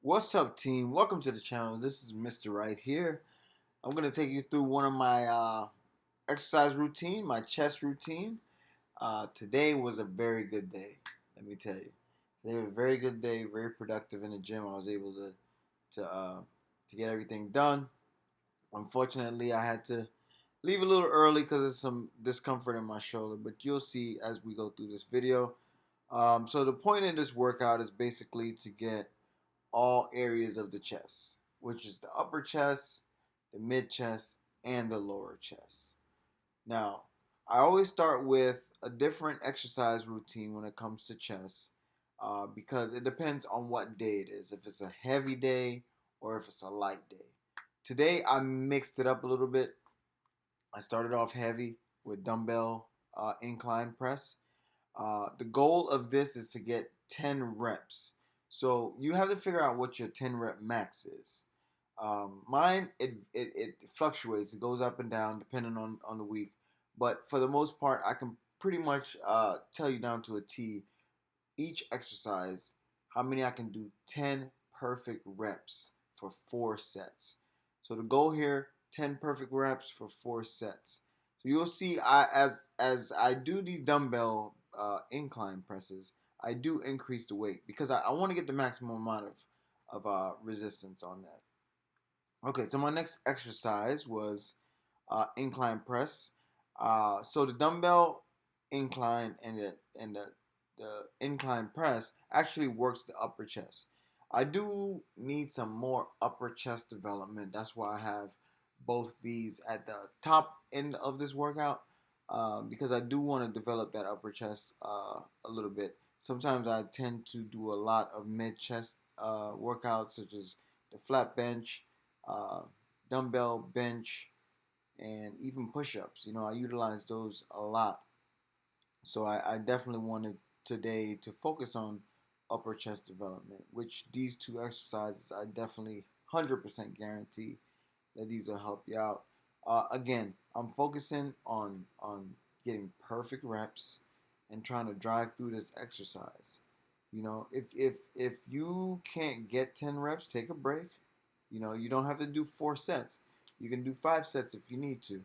What's up, team? Welcome to the channel. This is Mr. Right here. I'm going to take you through one of my exercise routine, my chest routine. Today was a very good day, let me tell you. Today was a very good day, very productive in the gym. I was able to get everything done. Unfortunately, I had to leave a little early because of some discomfort in my shoulder, but you'll see as we go through this video. So the point of this workout is basically to get all areas of the chest, which is the upper chest, the mid chest, and the lower chest. Now, I always start with a different exercise routine when it comes to chest because it depends on what day it is. If it's a heavy day or if it's a light day. Today, I mixed it up a little bit. I started off heavy with dumbbell incline press. The goal of this is to get 10 reps. So you have to figure out what your 10 rep max is. Mine, it fluctuates. It goes up and down depending on the week. But for the most part, I can pretty much tell you down to a T each exercise how many I can do 10 perfect reps for 4 sets. So the goal here, 10 perfect reps for 4 sets. So you'll see as I do these dumbbell incline presses, I do increase the weight because I want to get the maximum amount of resistance on that. Okay, so my next exercise was incline press. So the dumbbell incline and the incline press actually works the upper chest. I do need some more upper chest development. That's why I have both these at the top end of this workout because I do want to develop that upper chest a little bit. Sometimes I tend to do a lot of mid chest workouts such as the flat bench, uh, dumbbell bench, and even push-ups. I utilize those a lot. So I definitely wanted today to focus on upper chest development, which these two exercises I definitely 100% guarantee that these will help you out. Again, I'm focusing on getting perfect reps and trying to drive through this exercise. If you can't get 10 reps, take a break. You don't have to do 4 sets. You can do 5 sets if you need to.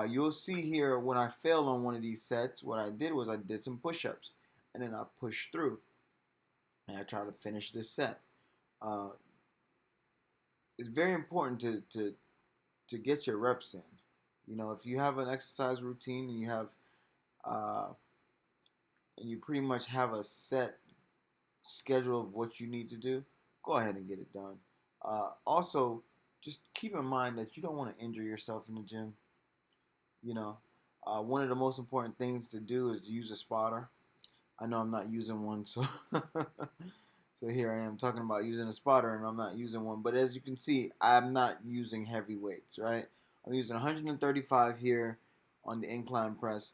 You'll see here when I failed on one of these sets, what I did was I did some push-ups and then I pushed through and I tried to finish this set. Uh, it's very important to get your reps in. If you have an exercise routine and uh, you pretty much have a set schedule of what you need to do, go ahead and get it done. Also, just keep in mind that you don't want to injure yourself in the gym. You know, one of the most important things to do is use a spotter. I know I'm not using one, so so here I am talking about using a spotter, and I'm not using one. But as you can see, I'm not using heavy weights, right? I'm using 135 here on the incline press,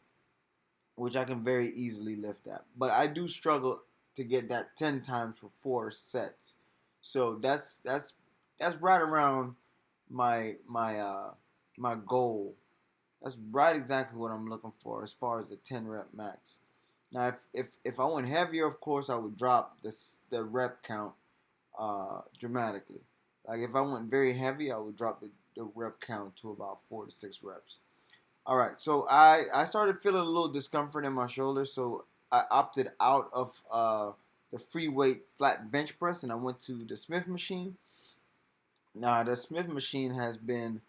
which I can very easily lift that. But I do struggle to get that 10 times for 4 sets. So that's right around my goal. That's right exactly what I'm looking for as far as the 10 rep max. Now, if I went heavier, of course, I would drop the rep count dramatically. Like if I went very heavy, I would drop the rep count to about 4 to 6 reps. All right, so I started feeling a little discomfort in my shoulder, so I opted out of the free weight flat bench press and I went to the Smith machine. Now, the Smith machine has been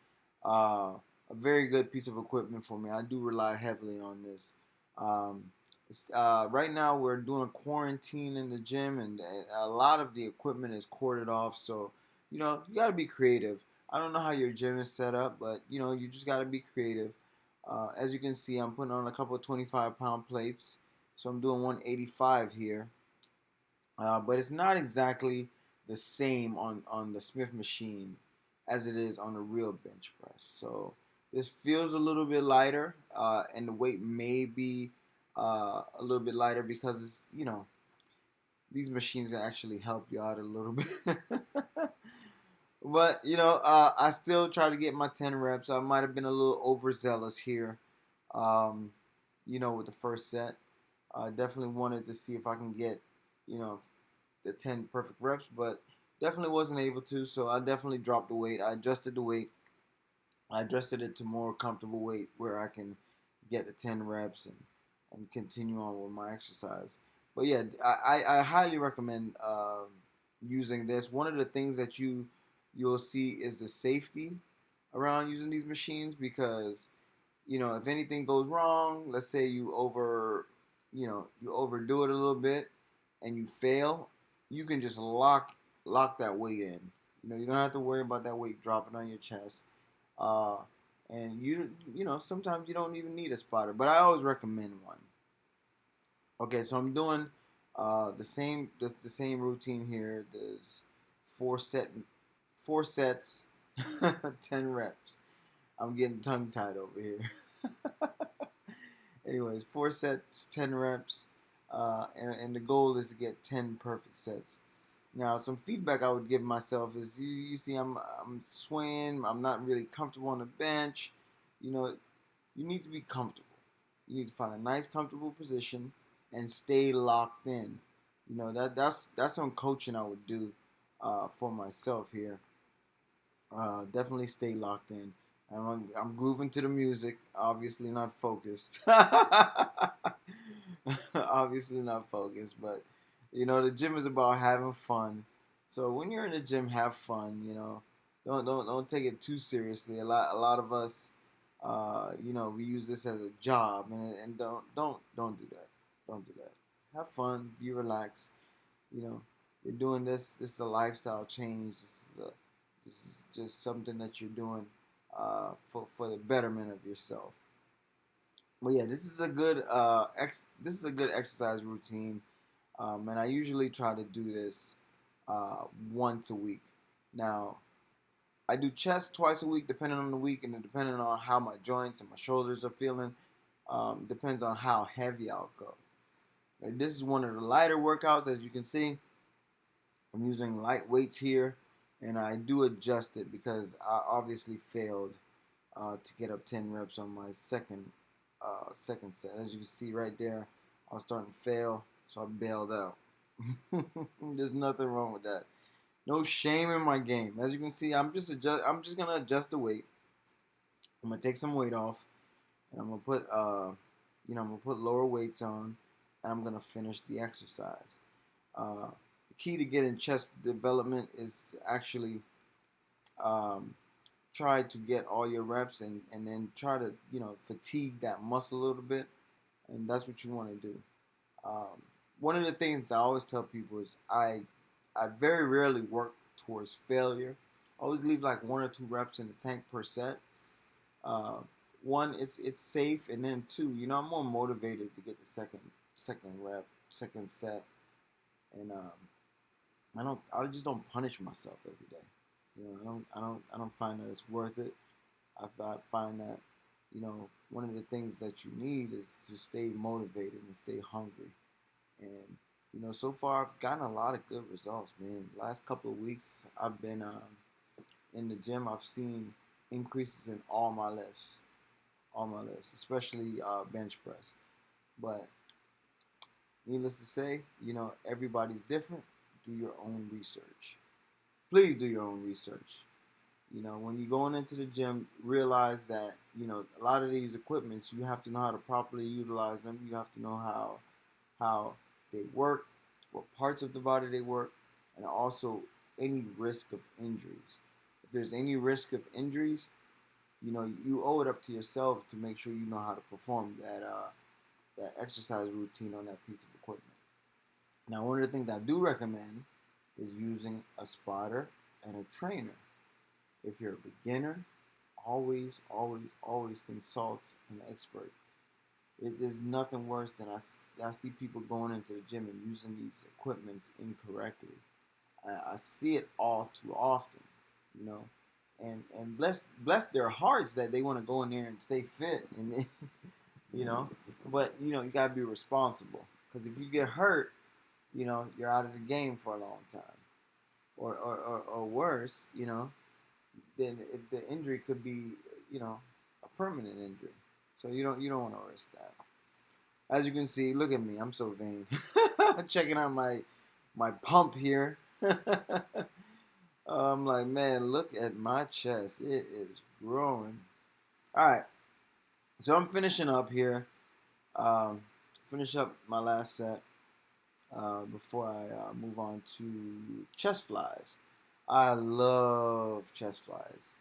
a very good piece of equipment for me. I do rely heavily on this. Right now, we're doing quarantine in the gym, and a lot of the equipment is corded off. So, you got to be creative. I don't know how your gym is set up, but you just got to be creative. As you can see, I'm putting on a couple of 25-pound plates, so I'm doing 185 here. But it's not exactly the same on the Smith machine as it is on the real bench press. So this feels a little bit lighter, and the weight may be a little bit lighter because these machines can actually help you out a little bit. But I still try to get my 10 reps. I might have been a little overzealous here, um, with the first set. I definitely wanted to see if I can get, the 10 perfect reps, but definitely wasn't able to, so I definitely dropped the weight. I adjusted the weight. I adjusted it to more comfortable weight where I can get the 10 reps and continue on with my exercise. But yeah, I highly recommend using this. One of the things that you'll see is the safety around using these machines, because if anything goes wrong, let's say you overdo it a little bit and you fail, you can just lock that weight in. You don't have to worry about that weight dropping on your chest. Uh, and sometimes you don't even need a spotter, but I always recommend one. Okay, so I'm doing the same routine here. There's four sets, 10 reps. I'm getting tongue tied over here. Anyways, 4 sets, 10 reps, and the goal is to get 10 perfect sets. Now, some feedback I would give myself is you see I'm swaying, I'm not really comfortable on the bench. You know, you need to be comfortable. You need to find a nice, comfortable position and stay locked in. That's some coaching I would do for myself here. Definitely stay locked in. I'm grooving to the music. Obviously not focused. Obviously not focused, but the gym is about having fun. So when you're in the gym, have fun. Don't take it too seriously. A lot of us, we use this as a job, and don't do that. Don't do that. Have fun. Be relaxed. You know, you're doing this. This is a lifestyle change. This is just something that you're doing for the betterment of yourself. But yeah, this is a good exercise routine, and I usually try to do this once a week. Now, I do chest twice a week, depending on the week, and depending on how my joints and my shoulders are feeling. Depends on how heavy I'll go. This is one of the lighter workouts, as you can see. I'm using light weights here, and I do adjust it because I obviously failed to get up 10 reps on my second set. As you can see right there, I was starting to fail, so I bailed out. There's nothing wrong with that. No shame in my game. As you can see, I'm just gonna adjust the weight. I'm gonna take some weight off, and I'm gonna put lower weights on, and I'm gonna finish the exercise. The key to getting chest development is to actually um, try to get all your reps, and then try to fatigue that muscle a little bit, and that's what you want to do. Um, One of the things I always tell people is I very rarely work towards failure. I always leave like 1 or 2 reps in the tank per set. Uh, One, it's safe, and then two, I'm more motivated to get the second rep, second set, and I just don't punish myself every day. I don't find that it's worth it. I find that one of the things that you need is to stay motivated and stay hungry. And so far I've gotten a lot of good results, man. Last couple of weeks I've been in the gym. I've seen increases in all my lifts, especially bench press. But needless to say, everybody's different. Do your own research. Please do your own research. When you're going into the gym, realize that a lot of these equipments, you have to know how to properly utilize them. You have to know how they work, what parts of the body they work, and also any risk of injuries. If there's any risk of injuries, you owe it up to yourself to make sure you know how to perform that exercise routine on that piece of equipment. Now, one of the things I do recommend is using a spotter and a trainer. If you're a beginner, always, always, always consult an expert. There's nothing worse than I see people going into the gym and using these equipments incorrectly. I see it all too often, you know, and bless their hearts that they want to go in there and stay fit, and but you gotta be responsible, because if you get hurt, you're out of the game for a long time, or worse, then the injury could be a permanent injury. So you don't want to risk that. As you can see, look at me. I'm so vain. Checking out my pump here. I'm like, man, look at my chest. It is growing. All right, so I'm finishing up here. Um, finish up my last set before I move on to chest flies. I love chest flies.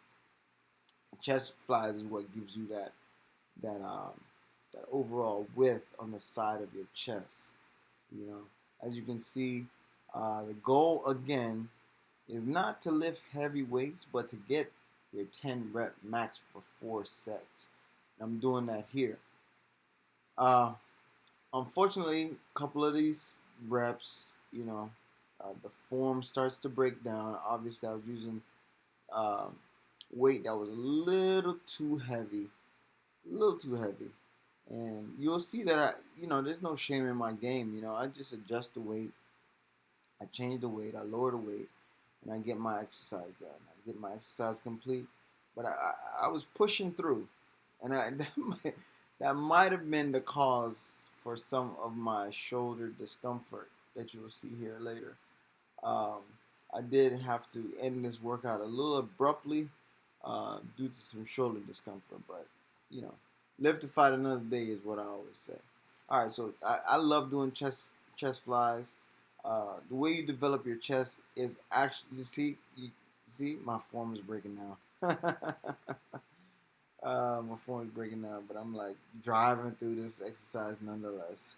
Chest flies is what gives you that that overall width on the side of your chest. You know, as you can see, the goal again is not to lift heavy weights, but to get your 10 rep max for 4 sets. I'm doing that here. Uh, Unfortunately, a couple of these reps, the form starts to break down. Obviously, I was using um, weight that was a little too heavy, a little too heavy. And you'll see that there's no shame in my game. I just adjust the weight, I change the weight, I lower the weight, and I get my exercise done. I get my exercise complete. But I was pushing through, and that might have been the cause for some of my shoulder discomfort that you will see here later. Um, I did have to end this workout a little abruptly due to some shoulder discomfort, but you know, live to fight another day is what I always say. All right, so I love doing chest flies. The way you develop your chest is actually you see my form is breaking now. My form is breaking down, but I'm like driving through this exercise nonetheless.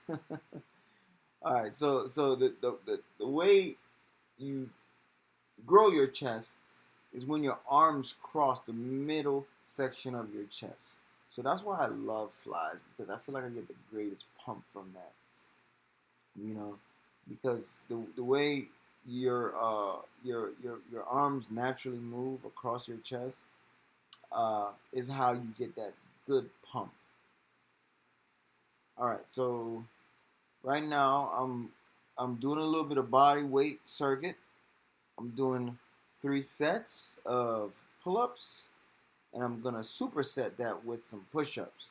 All right, so the way you grow your chest is when your arms cross the middle section of your chest. So that's why I love flies, because I feel like I get the greatest pump from that. Because the way your arms naturally move across your chest is how you get that good pump. All right, so right now I'm doing a little bit of body weight circuit. I'm doing 3 sets of pull-ups, and I'm gonna superset that with some push-ups.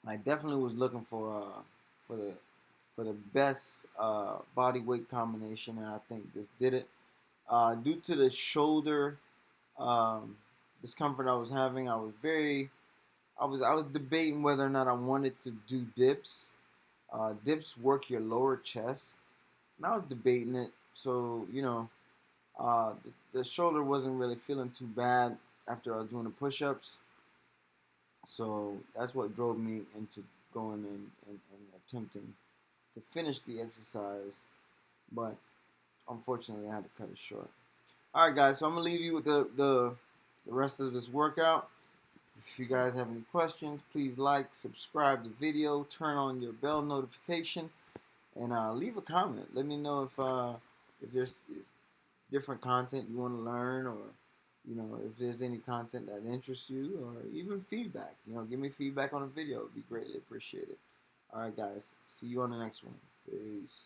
I definitely was looking for the for the best body weight combination, and I think this did it. Due to the shoulder um, discomfort I was having, I was debating whether or not I wanted to do dips. Dips work your lower chest, and I was debating it. So the shoulder wasn't really feeling too bad after I was doing the push-ups. So that's what drove me into going and attempting to finish the exercise. But unfortunately, I had to cut it short. All right, guys. So I'm gonna leave you with the rest of this workout. If you guys have any questions, please like, subscribe the video, turn on your bell notification, and leave a comment. Let me know if there's different content you want to learn, or if there's any content that interests you, or even feedback. Give me feedback on a video. It'd be greatly appreciated. All right, guys. See you on the next one. Peace.